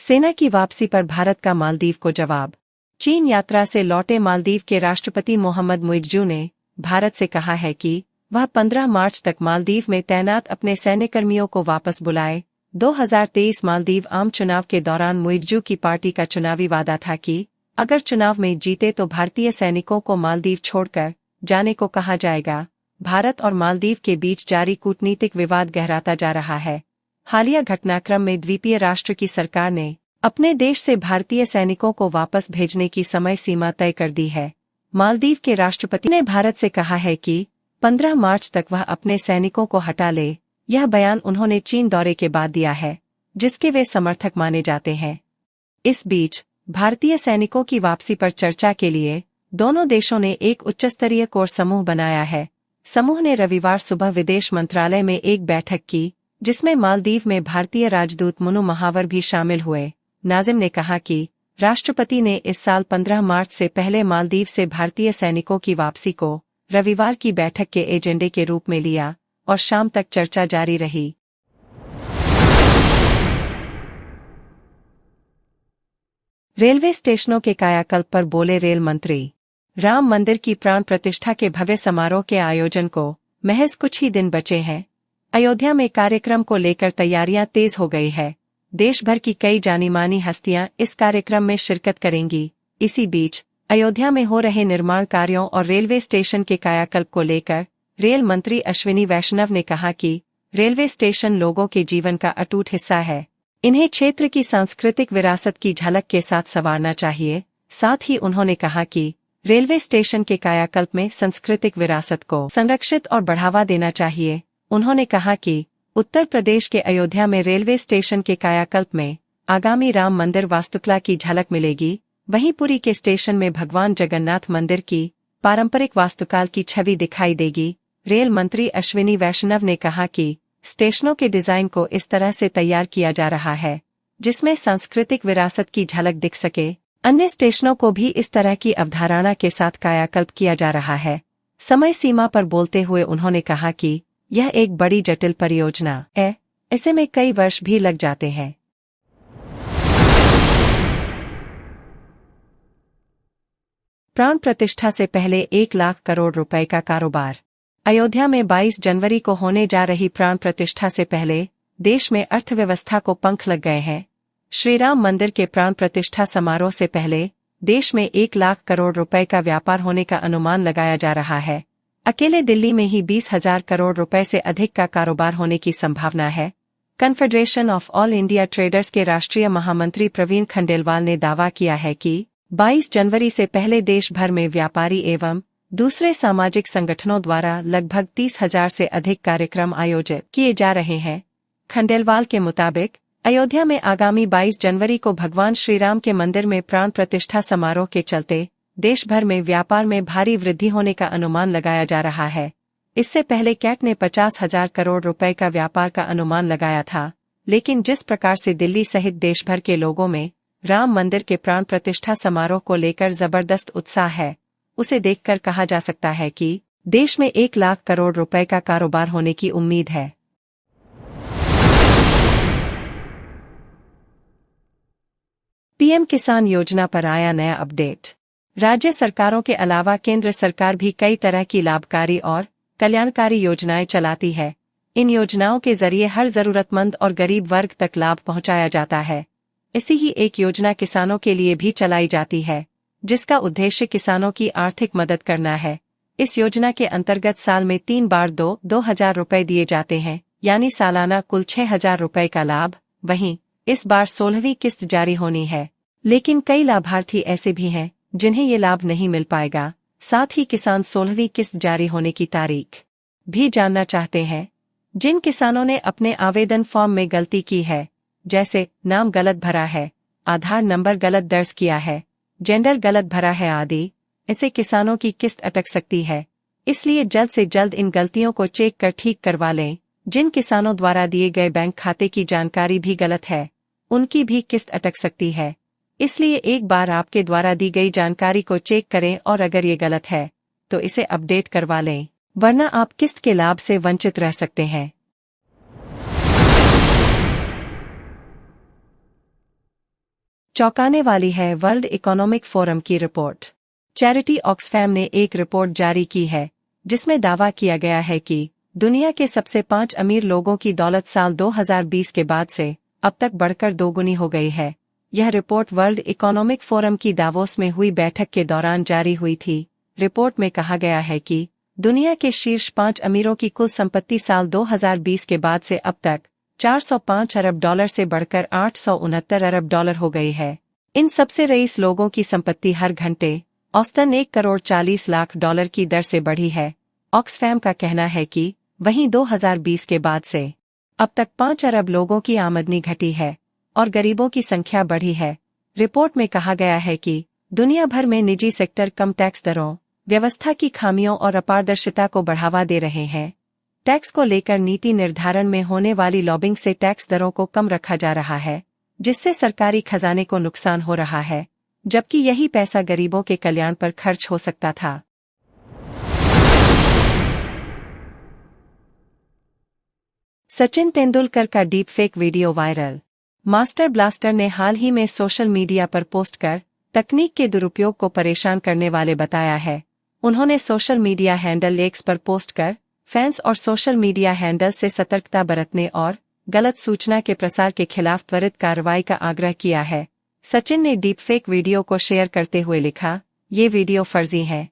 सेना की वापसी पर भारत का मालदीव को जवाब। चीन यात्रा से लौटे मालदीव के राष्ट्रपति मोहम्मद मुइज्जू ने भारत से कहा है कि वह 15 मार्च तक मालदीव में तैनात अपने सैन्यकर्मियों को वापस बुलाए। 2023 मालदीव आम चुनाव के दौरान मुइज्जू की पार्टी का चुनावी वादा था कि अगर चुनाव में जीते तो भारतीय सैनिकों को मालदीव छोड़कर जाने को कहा जाएगा। भारत और मालदीव के बीच जारी कूटनीतिक विवाद गहराता जा रहा है। हालिया घटनाक्रम में द्वीपीय राष्ट्र की सरकार ने अपने देश से भारतीय सैनिकों को वापस भेजने की समय सीमा तय कर दी है। मालदीव के राष्ट्रपति ने भारत से कहा है कि 15 मार्च तक वह अपने सैनिकों को हटा ले। यह बयान उन्होंने चीन दौरे के बाद दिया है, जिसके वे समर्थक माने जाते हैं। इस बीच भारतीय सैनिकों की वापसी पर चर्चा के लिए दोनों देशों ने एक उच्चस्तरीय कोर समूह बनाया है। समूह ने रविवार सुबह विदेश मंत्रालय में एक बैठक की, जिसमें मालदीव में भारतीय राजदूत मुनु महावर भी शामिल हुए। नाजिम ने कहा कि राष्ट्रपति ने इस साल 15 मार्च से पहले मालदीव से भारतीय सैनिकों की वापसी को रविवार की बैठक के एजेंडे के रूप में लिया और शाम तक चर्चा जारी रही। रेलवे स्टेशनों के कायाकल्प पर बोले रेल मंत्री। राम मंदिर की प्राण प्रतिष्ठा के भव्य समारोह के आयोजन को महज कुछ ही दिन बचे हैं। अयोध्या में कार्यक्रम को लेकर तैयारियां तेज हो गई है। देश भर की कई जानी-मानी हस्तियां इस कार्यक्रम में शिरकत करेंगी। इसी बीच अयोध्या में हो रहे निर्माण कार्यों और रेलवे स्टेशन के कायाकल्प को लेकर रेल मंत्री अश्विनी वैष्णव ने कहा कि रेलवे स्टेशन लोगों के जीवन का अटूट हिस्सा है। इन्हें क्षेत्र की सांस्कृतिक विरासत की झलक के साथ संवारना चाहिए। साथ ही उन्होंने कहा कि रेलवे स्टेशन के कायाकल्प में सांस्कृतिक विरासत को संरक्षित और बढ़ावा देना चाहिए। उन्होंने कहा कि उत्तर प्रदेश के अयोध्या में रेलवे स्टेशन के कायाकल्प में आगामी राम मंदिर वास्तुकला की झलक मिलेगी। वहीं पुरी के स्टेशन में भगवान जगन्नाथ मंदिर की पारंपरिक वास्तुकाल की छवि दिखाई देगी। रेल मंत्री अश्विनी वैष्णव ने कहा कि स्टेशनों के डिजाइन को इस तरह से तैयार किया जा रहा है जिसमें सांस्कृतिक विरासत की झलक दिख सके। अन्य स्टेशनों को भी इस तरह की अवधारणा के साथ कायाकल्प किया जा रहा है। समय सीमा पर बोलते हुए उन्होंने कहा कि यह एक बड़ी जटिल परियोजना है, ऐसे में कई वर्ष भी लग जाते हैं। प्राण प्रतिष्ठा से पहले 1 लाख करोड़ रुपए का कारोबार। अयोध्या में 22 जनवरी को होने जा रही प्राण प्रतिष्ठा से पहले देश में अर्थव्यवस्था को पंख लग गए हैं। श्रीराम मंदिर के प्राण प्रतिष्ठा समारोह से पहले देश में 1 लाख करोड़ रुपए का व्यापार होने का अनुमान लगाया जा रहा है। अकेले दिल्ली में ही 20,000 करोड़ रुपए से अधिक का कारोबार होने की संभावना है। Confederation of all India traders के राष्ट्रीय महामंत्री प्रवीण खंडेलवाल ने दावा किया है कि 22 जनवरी से पहले देश भर में व्यापारी एवं दूसरे सामाजिक संगठनों द्वारा लगभग 30,000 से अधिक कार्यक्रम आयोजित किए जा रहे हैं। खंडेलवाल के मुताबिक अयोध्या में आगामी 22 जनवरी को भगवान श्रीराम के मंदिर में प्राण प्रतिष्ठा समारोह के चलते देश भर में व्यापार में भारी वृद्धि होने का अनुमान लगाया जा रहा है। इससे पहले कैट ने 50,000 करोड़ रुपए का व्यापार का अनुमान लगाया था, लेकिन जिस प्रकार से दिल्ली सहित देश भर के लोगों में राम मंदिर के प्राण प्रतिष्ठा समारोह को लेकर जबरदस्त उत्साह है, उसे देखकर कहा जा सकता है कि देश में 1 लाख करोड़ रुपए का कारोबार होने की उम्मीद है। पीएम किसान योजना पर आया नया अपडेट। राज्य सरकारों के अलावा केंद्र सरकार भी कई तरह की लाभकारी और कल्याणकारी योजनाएं चलाती है। इन योजनाओं के जरिए हर जरूरतमंद और गरीब वर्ग तक लाभ पहुंचाया जाता है। ऐसी ही एक योजना किसानों के लिए भी चलाई जाती है, जिसका उद्देश्य किसानों की आर्थिक मदद करना है। इस योजना के अंतर्गत साल में 3 बार 2,000 रुपए दिए जाते हैं, यानी सालाना कुल 6,000 रुपए का लाभ। वहीं इस बार 16वीं किस्त जारी होनी है, लेकिन कई लाभार्थी ऐसे भी हैं जिन्हें ये लाभ नहीं मिल पाएगा। साथ ही किसान 16वीं किस्त जारी होने की तारीख भी जानना चाहते हैं। जिन किसानों ने अपने आवेदन फॉर्म में गलती की है, जैसे नाम गलत भरा है, आधार नंबर गलत दर्ज किया है, जेंडर गलत भरा है आदि, ऐसे किसानों की किस्त अटक सकती है। इसलिए जल्द से जल्द इन गलतियों को चेक कर ठीक करवा लें। जिन किसानों द्वारा दिए गए बैंक खाते की जानकारी भी गलत है, उनकी भी किस्त अटक सकती है। इसलिए एक बार आपके द्वारा दी गई जानकारी को चेक करें और अगर ये गलत है तो इसे अपडेट करवा लें, वरना आप किस्त के लाभ से वंचित रह सकते हैं। चौंकाने वाली है वर्ल्ड इकोनॉमिक फोरम की रिपोर्ट। चैरिटी ऑक्सफैम ने एक रिपोर्ट जारी की है जिसमें दावा किया गया है कि दुनिया के सबसे 5 अमीर लोगों की दौलत साल 2020 के बाद से अब तक बढ़कर दोगुनी हो गई है। यह रिपोर्ट वर्ल्ड इकोनॉमिक फोरम की दावोस में हुई बैठक के दौरान जारी हुई थी। रिपोर्ट में कहा गया है कि दुनिया के शीर्ष 5 अमीरों की कुल संपत्ति साल 2020 के बाद से अब तक 405 अरब डॉलर से बढ़कर 869 अरब डॉलर हो गई है। इन सबसे रईस लोगों की संपत्ति हर घंटे औसतन 1 करोड़ 40 लाख डॉलर की दर से बढ़ी है। ऑक्सफैम का कहना है कि वहीं 2020 के बाद से अब तक 5 अरब लोगों की आमदनी घटी है और गरीबों की संख्या बढ़ी है। रिपोर्ट में कहा गया है कि दुनिया भर में निजी सेक्टर कम टैक्स दरों, व्यवस्था की खामियों और अपारदर्शिता को बढ़ावा दे रहे हैं। टैक्स को लेकर नीति निर्धारण में होने वाली लॉबिंग से टैक्स दरों को कम रखा जा रहा है, जिससे सरकारी खजाने को नुकसान हो रहा है, जबकि यही पैसा गरीबों के कल्याण पर खर्च हो सकता था। सचिन तेंदुलकर का deep fake video viral. Master blaster ने हाल ही में सोशल मीडिया पर पोस्ट कर तकनीक के दुरुपयोग को परेशान करने वाले बताया है। उन्होंने सोशल मीडिया हैंडल एक्स पर पोस्ट कर फैंस और सोशल मीडिया हैंडल से सतर्कता बरतने और गलत सूचना के प्रसार के खिलाफ त्वरित कार्रवाई का आग्रह किया है। सचिन ने डीप फेक वीडियो को शेयर करते हुए लिखा, ये वीडियो फर्जी है।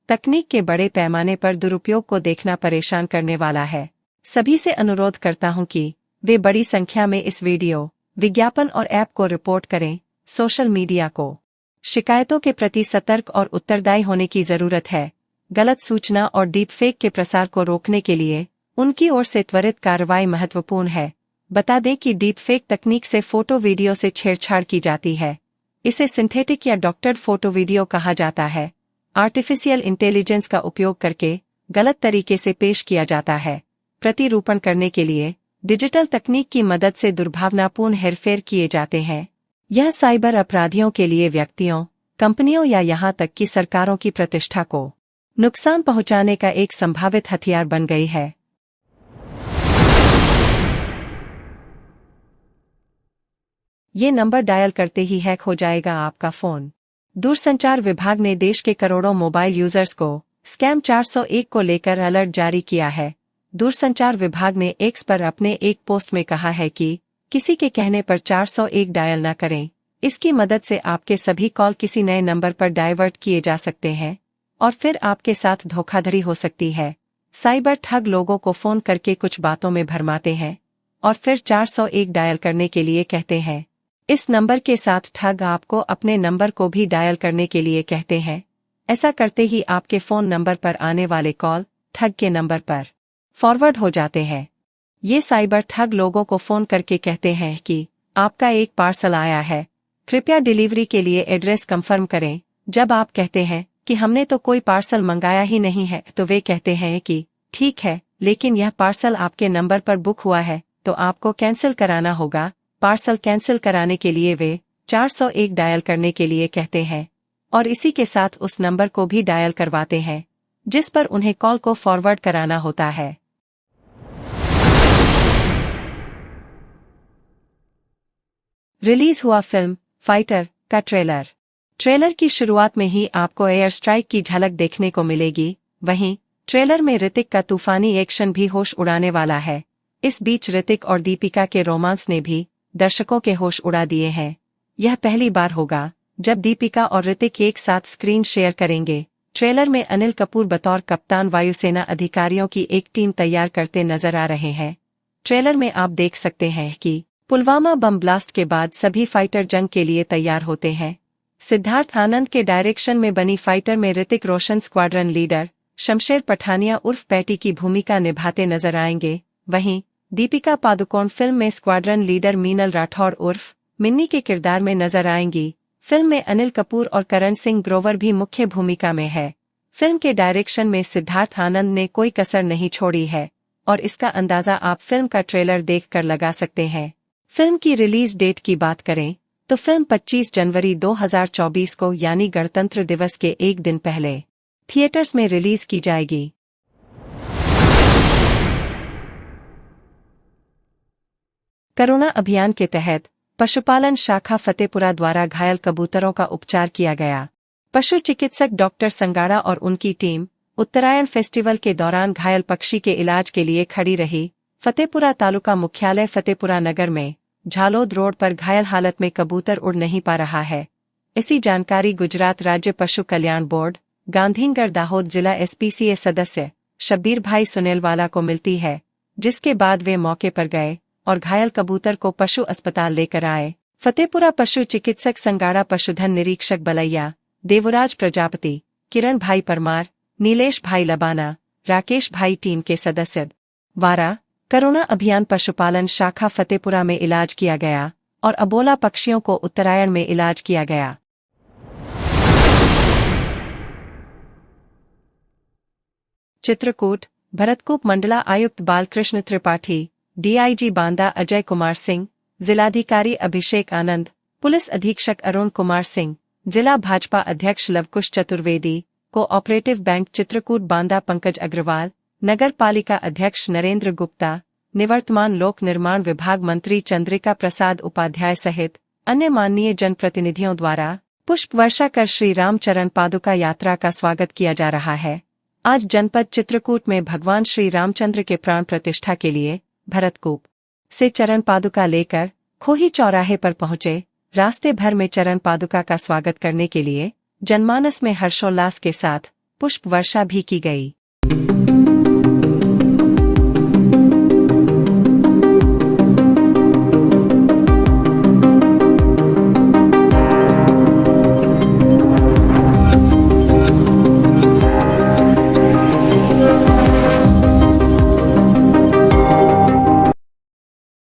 तकनीक के बड़े पैमाने पर दुरुपयोग को देखना परेशान करने वाला है। सभी से अनुरोध करता हूं कि वे बड़ी संख्या में इस वीडियो, विज्ञापन और ऐप को रिपोर्ट करें। सोशल मीडिया को शिकायतों के प्रति सतर्क और उत्तरदायी होने की जरूरत है। गलत सूचना और डीप फेक के प्रसार को रोकने के लिए उनकी ओर से त्वरित कार्रवाई महत्वपूर्ण है। बता दें कि डीप फेक तकनीक से फोटो वीडियो से छेड़छाड़ की जाती है। इसे सिंथेटिक या डॉक्टर्ड फोटो वीडियो कहा जाता है। आर्टिफिशियल इंटेलिजेंस का उपयोग करके गलत तरीके से पेश किया जाता है। प्रतिरूपण करने के लिए डिजिटल तकनीक की मदद से दुर्भावनापूर्ण हेरफेर किए जाते हैं। यह साइबर अपराधियों के लिए व्यक्तियों, कंपनियों या यहां तक कि सरकारों की प्रतिष्ठा को नुकसान पहुंचाने का एक संभावित हथियार बन गई है। ये नंबर डायल करते ही हैक हो जाएगा आपका फोन। दूरसंचार विभाग ने देश के करोड़ों मोबाइल यूजर्स को स्कैम 401 को लेकर अलर्ट जारी किया है। दूरसंचार विभाग ने एक्स पर अपने एक पोस्ट में कहा है कि किसी के कहने पर 401 डायल न करें। इसकी मदद से आपके सभी कॉल किसी नए नंबर पर डाइवर्ट किए जा सकते हैं और फिर आपके साथ धोखाधड़ी हो सकती है। साइबर ठग लोगों को फोन करके कुछ बातों में भरमाते हैं और फिर 401 डायल करने के लिए कहते हैं। इस नंबर के साथ ठग आपको अपने नंबर को भी डायल करने के लिए कहते हैं। ऐसा करते ही आपके फोन नंबर पर आने वाले कॉल ठग के नंबर पर फॉरवर्ड हो जाते हैं। ये साइबर ठग लोगों को फोन करके कहते हैं कि आपका एक पार्सल आया है, कृपया डिलीवरी के लिए एड्रेस कंफर्म करें। जब आप कहते हैं कि हमने तो कोई पार्सल मंगाया ही नहीं है, तो वे कहते हैं कि ठीक है, लेकिन यह पार्सल आपके नंबर पर बुक हुआ है तो आपको कैंसिल कराना होगा। पार्सल कैंसिल कराने के लिए वे 401 डायल करने के लिए कहते हैं और इसी के साथ उस नंबर को भी डायल करवाते हैं जिस पर उन्हें कॉल को फॉरवर्ड कराना होता है। रिलीज हुआ फिल्म फाइटर का ट्रेलर। ट्रेलर की शुरुआत में ही आपको एयर स्ट्राइक की झलक देखने को मिलेगी। वहीं ट्रेलर में ऋतिक का तूफानी एक्शन भी होश उड़ाने वाला है। इस बीच ऋतिक और दीपिका के रोमांस ने भी दर्शकों के होश उड़ा दिए हैं। यह पहली बार होगा जब दीपिका और ऋतिक एक साथ स्क्रीन शेयर करेंगे। ट्रेलर में अनिल कपूर बतौर कप्तान वायुसेना अधिकारियों की एक टीम तैयार करते नजर आ रहे हैं। ट्रेलर में आप देख सकते हैं कि पुलवामा बम ब्लास्ट के बाद सभी फाइटर जंग के लिए तैयार होते हैं। सिद्धार्थ आनंद के डायरेक्शन में बनी फाइटर में ऋतिक रोशन स्क्वाड्रन लीडर शमशेर पठानिया उर्फ पैटी की भूमिका निभाते नजर आएंगे। वहीं दीपिका पादुकोण फिल्म में स्क्वाड्रन लीडर मीनल राठौर उर्फ मिन्नी के किरदार में नजर आएंगी। फिल्म में अनिल कपूर और करण सिंह ग्रोवर भी मुख्य भूमिका में है। फिल्म के डायरेक्शन में सिद्धार्थ आनंद ने कोई कसर नहीं छोड़ी है और इसका अंदाजा आप फिल्म का ट्रेलर देखकर लगा सकते हैं। फिल्म की रिलीज डेट की बात करें तो फिल्म 25 जनवरी 2024 को यानी गणतंत्र दिवस के एक दिन पहले थिएटर्स में रिलीज की जाएगी। कोरोना अभियान के तहत पशुपालन शाखा फतेपुरा द्वारा घायल कबूतरों का उपचार किया गया। पशु चिकित्सक डॉक्टर संगाड़ा और उनकी टीम उत्तरायण फेस्टिवल के दौरान घायल पक्षी के इलाज के लिए खड़ी रही। फतेपुरा तालुका मुख्यालय फतेपुरा नगर में झालोद रोड पर घायल हालत में कबूतर उड़ नहीं पा रहा है। इसी जानकारी गुजरात राज्य पशु कल्याण बोर्ड गांधीनगर दाहोद जिला SPCA सदस्य शब्बीर भाई सुनेलवाला को मिलती है, जिसके बाद वे मौके पर गए और घायल कबूतर को पशु अस्पताल लेकर आए। फतेपुरा पशु चिकित्सक संगाड़ा, पशुधन निरीक्षक बलैया, देवराज प्रजापति, किरण भाई परमार, नीलेश भाई लबाना, राकेश भाई टीम के सदस्य द्वारा कोरोना अभियान पशुपालन शाखा फतेपुरा में इलाज किया गया और अबोला पक्षियों को उत्तरायण में इलाज किया गया। चित्रकूट भरतकूप मंडला आयुक्त बालकृष्ण त्रिपाठी, DIG बांदा अजय कुमार सिंह, जिलाधिकारी अभिषेक आनंद, पुलिस अधीक्षक अरुण कुमार सिंह, जिला भाजपा अध्यक्ष लवकुश चतुर्वेदी, कोऑपरेटिव बैंक चित्रकूट बांदा पंकज अग्रवाल, नगर पालिका अध्यक्ष नरेंद्र गुप्ता, निवर्तमान लोक निर्माण विभाग मंत्री चंद्रिका प्रसाद उपाध्याय सहित अन्य माननीय जनप्रतिनिधियों द्वारा पुष्प वर्षा कर श्री रामचरण पादुका यात्रा का स्वागत किया जा रहा है। आज जनपद चित्रकूट में भगवान श्री रामचंद्र के प्राण प्रतिष्ठा के लिए भरतकूप से चरण पादुका लेकर खोही चौराहे पर पहुंचे। रास्ते भर में चरण पादुका का स्वागत करने के लिए जनमानस में हर्षोल्लास के साथ पुष्प वर्षा भी की गई।